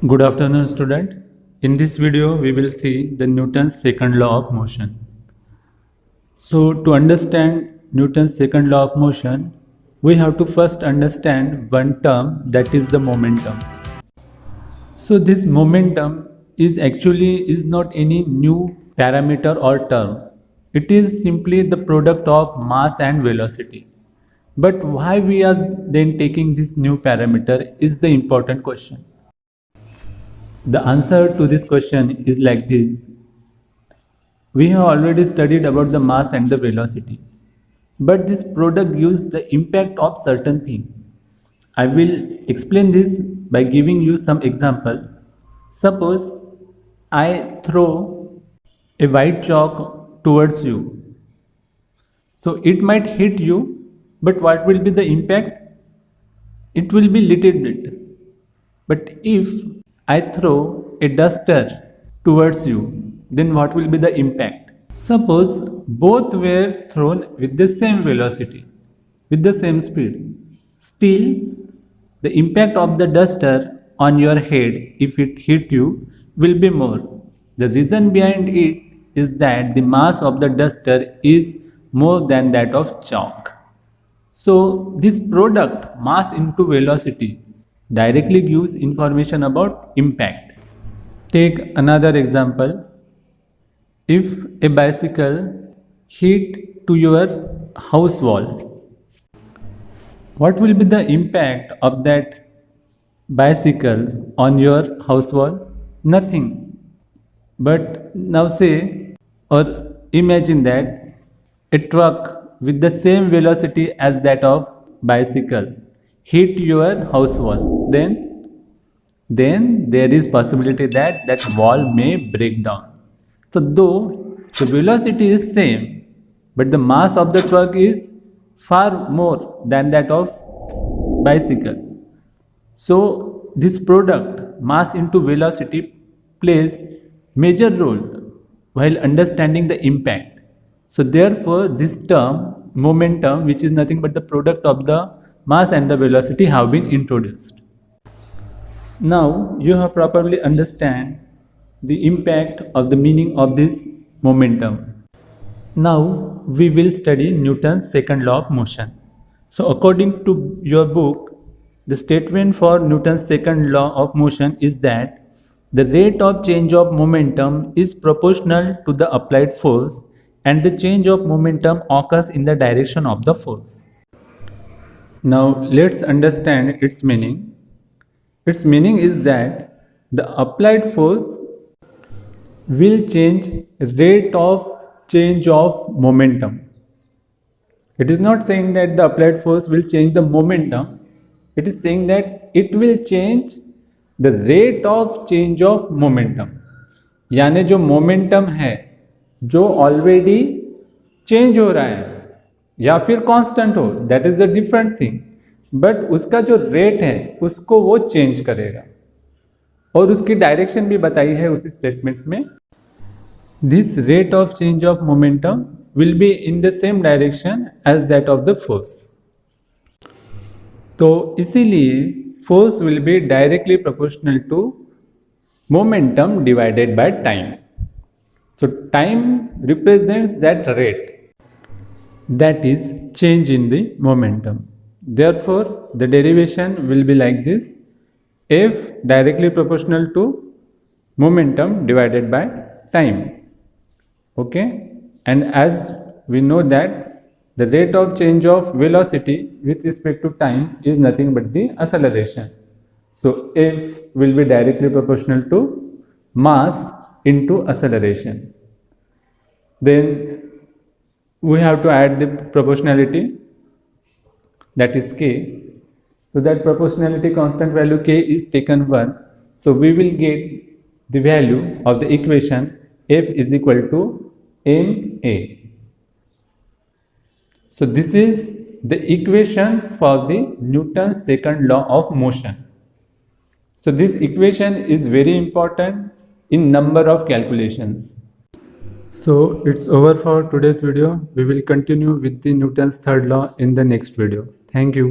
Good afternoon, student. In this video, we will see the Newton's second law of motion. So, to understand Newton's second law of motion, we have to first understand one term, that is the momentum. So, this momentum is not any new parameter or term. It is simply the product of mass and velocity. But why we are then taking this new parameter is the important question. The answer to this question is like this. We have already studied about the mass and the velocity, but this product gives the impact of certain thing. I will explain this by giving you some example. Suppose I throw a white chalk towards you. So it might hit you, but what will be the impact? It will be little bit. But if I throw a duster towards you, then what will be the impact? Suppose both were thrown with the same velocity, with the same speed. Still, the impact of the duster on your head, if it hit you, will be more. The reason behind it is that the mass of the duster is more than that of chalk. So, this product, mass into velocity, directly gives information about impact. Take another example. If a bicycle hit to your house wall, what will be the impact of that bicycle on your house wall? Nothing. But now say or imagine that a truck with the same velocity as that of bicycle hit your house wall, then there is possibility that that wall may break down. So though the velocity is same, but the mass of the truck is far more than that of bicycle. So this product, mass into velocity, plays major role while understanding the impact. So therefore this term momentum, which is nothing but the product of the mass and the velocity, have been introduced. Now you have properly understand the impact of the meaning of this momentum. Now we will study Newton's second law of motion. So according to your book, the statement for Newton's second law of motion is that the rate of change of momentum is proportional to the applied force and the change of momentum occurs in the direction of the force. Now let's understand its meaning. Its meaning is that the applied force will change rate of change of momentum. It is not saying that the applied force will change the momentum. It is saying that it will change the rate of change of momentum. यानी जो momentum है, जो already change हो रहा है या फिर constant हो, that is the different thing, but उसका जो रेट है उसको वो चेंज करेगा और उसकी डायरेक्शन भी बताई है उसी स्टेटमेंट में. This rate of change of momentum will be in the same direction as that of the force. तो इसीलिए force will be directly proportional to momentum divided by time. So time represents that rate, that is change in the momentum. Therefore the derivation will be like this: F directly proportional to momentum divided by time. Okay, and as we know that the rate of change of velocity with respect to time is nothing but the acceleration. So F will be directly proportional to mass into acceleration. Then we have to add the proportionality, that is k. So that proportionality constant value k is taken 1. So we will get the value of the equation F is equal to ma. So this is the equation for the Newton's second law of motion. So this equation is very important in number of calculations. So it's over for today's video. We will continue with the Newton's third law in the next video. Thank you.